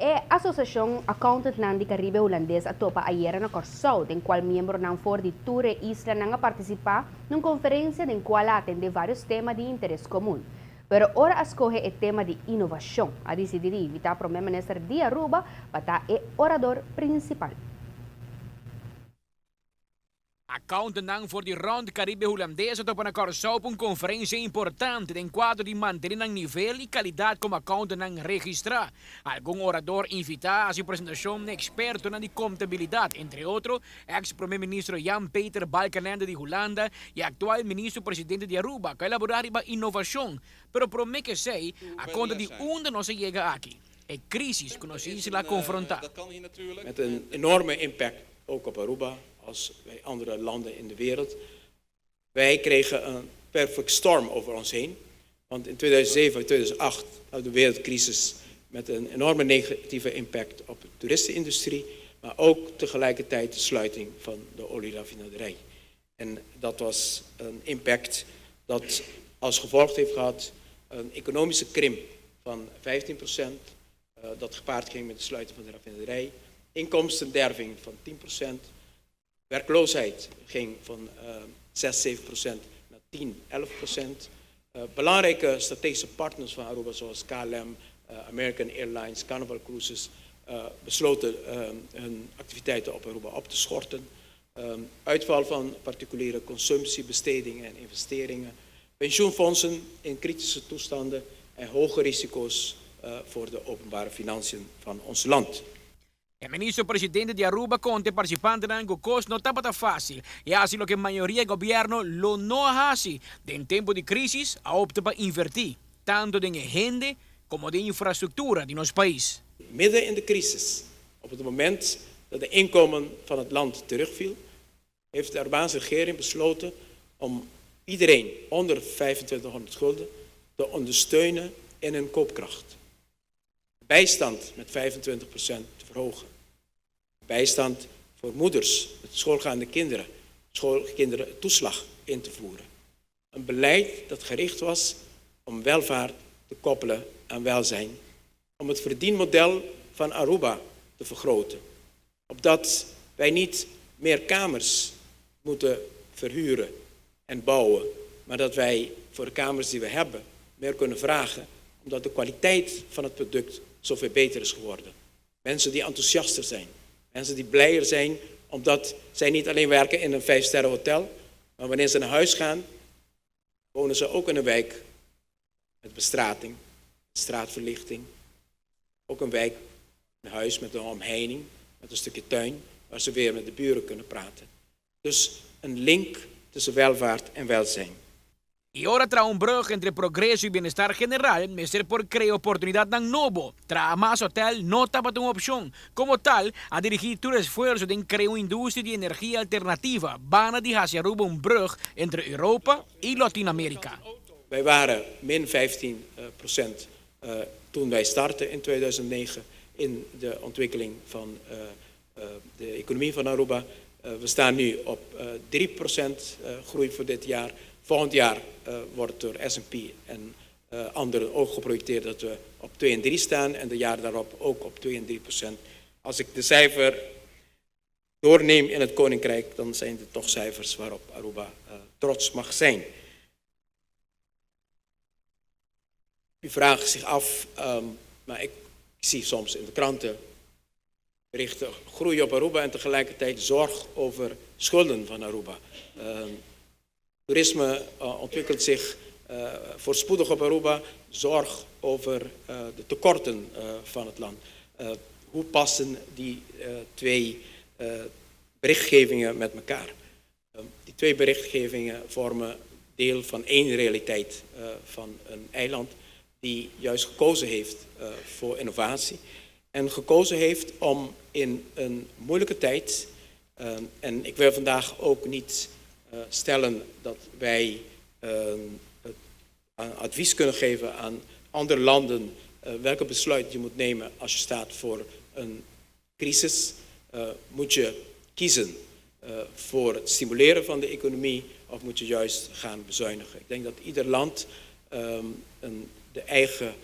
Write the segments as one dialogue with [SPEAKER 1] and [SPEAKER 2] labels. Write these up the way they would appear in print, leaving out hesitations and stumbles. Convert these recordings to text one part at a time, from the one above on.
[SPEAKER 1] a Associação Accountant ng Caribe Holandês atopa ayer na Corsol, den qual membro ng Forditure Isla nang participar numa conferência den qual atende vários temas de interesse comum. Pero ora escolhe o tema de inovação. A decidir evitar o primeiro-ministro de Aruba para o orador principal.
[SPEAKER 2] Accountant voor die Round Caribe Holandês op een Corsau op een conferentie importante em quadro de manter ng nível e qualidade como accountant ng registrar. Algum orador invita a sua apresentação experto na de contabilidade, entre outros, ex-primeiro-ministro Jan-Peter Balkenende de Holanda e atual ministro-presidente de Aruba, que elaborar a inovação. Pero promete que sei, a conta de onde nós chega aqui. É crisis que nós isla confrontar.
[SPEAKER 3] Met een enorme impact, ook op Aruba, als bij andere landen in de wereld. Wij kregen een perfect storm over ons heen. Want in 2007 en 2008 hadden we de wereldcrisis met een enorme negatieve impact op de toeristenindustrie. Maar ook tegelijkertijd de sluiting van de olieraffinaderij. En dat was een impact dat als gevolg heeft gehad een economische krimp van 15%. Dat gepaard ging met de sluiting van de raffinaderij. Inkomstenderving van 10%. Werkloosheid ging van 6-7% naar 10-11%. Belangrijke strategische partners van Aruba zoals KLM, American Airlines, Carnival Cruises besloten hun activiteiten op Aruba op te schorten. Uitval van particuliere consumptie, bestedingen en investeringen. Pensioenfondsen in kritische toestanden en hoge risico's voor de openbare financiën van ons land.
[SPEAKER 2] O ministro-presidente de Aruba conta participante ng GOCOS no estaba fácil e assim lo que a maioria do governo lo não hace. Em tempo de crisis, a opta para invertir, tanto em gente como de infraestructura de nosso país.
[SPEAKER 3] Midden in de crisis, op het moment dat de inkomen van het land terugviel, heeft de Arubaanse regering besloten om iedereen onder 2500 gulden te ondersteunen in hun koopkracht. Bijstand met 25% te verhogen. Bijstand voor moeders met schoolgaande kinderen, schoolkinderen toeslag in te voeren. Een beleid dat gericht was om welvaart te koppelen aan welzijn. Om het verdienmodel van Aruba te vergroten. Opdat wij niet meer kamers moeten verhuren en bouwen, maar dat wij voor de kamers die we hebben meer kunnen vragen, omdat de kwaliteit van het product zoveel beter is geworden. Mensen die enthousiaster zijn. Mensen die blijer zijn omdat zij niet alleen werken in een 5-sterren hotel, maar wanneer ze naar huis gaan, wonen ze ook in een wijk met bestrating, straatverlichting. Ook een wijk, een huis met een omheining, met een stukje tuin, waar ze weer met de buren kunnen praten. Dus een link tussen welvaart en welzijn.
[SPEAKER 2] E ora tra brug entre progresso e bem-estar general, mas ser por criar oportunidade ng novo. Tra mais hotel não estava uma opção. Como tal, a dirigir todo esforço de criar uma indústria de energia alternativa, bana de hacia Aruba brug entre Europa e Latijns-Amerika.
[SPEAKER 3] Wij waren min 15% toen wij startten in 2009 in de ontwikkeling van de economie van Aruba. We staan nu op 3% groei voor dit jaar. Volgend jaar wordt door S&P en anderen ook geprojecteerd dat we op 2 en 3 staan en de jaar daarop ook op 2 en 3%. Als ik de cijfer doorneem in het Koninkrijk, dan zijn het toch cijfers waarop Aruba trots mag zijn. U vraagt zich af, maar ik zie soms in de kranten berichten groei op Aruba en tegelijkertijd zorg over schulden van Aruba. Toerisme ontwikkelt zich voorspoedig op Aruba. Zorg over de tekorten van het land. Hoe passen die twee berichtgevingen met elkaar? Die twee berichtgevingen vormen deel van één realiteit van een eiland die juist gekozen heeft voor innovatie. En gekozen heeft om in een moeilijke tijd, en ik wil vandaag ook niet stellen dat wij advies kunnen geven aan andere landen welke besluit je moet nemen als je staat voor een crisis. Moet je kiezen voor het stimuleren van de economie of moet je juist gaan bezuinigen? Ik denk dat ieder land de eigen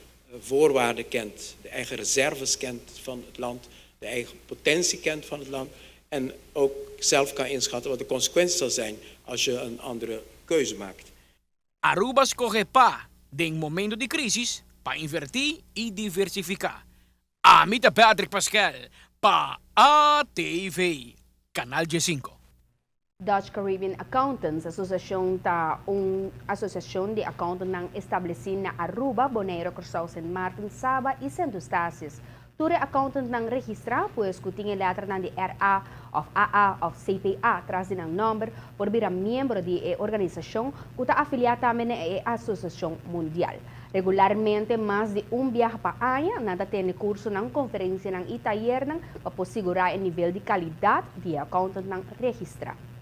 [SPEAKER 3] voorwaarden kent, de eigen reserves kent van het land, de eigen potentie kent van het land en ook zelf kan inschatten wat de consequenties zal zijn als je een andere keuze maakt.
[SPEAKER 2] Aruba escoge pa, ding momento de crisis, pa invertir y diversificar. Amita Patrick Pascal, pa ATV, Canal G5.
[SPEAKER 1] Dutch Caribbean Accountants Association asosasyon de accountant ng establecido na Aruba, Bonaire, Curaçao, St. Martin, Saba y St. Eustatius. Ture accountant ng registra, pues kutingin letra ng de RA of AA of CPA tras din ang number por bira miembro de organización kuta afiliada na Asociación Mundial. Regularmente, mais de viaje pa año nada tiene curso ng konferensya ng itayer ng paposigurar el nivel de calidad de accountant ng registra.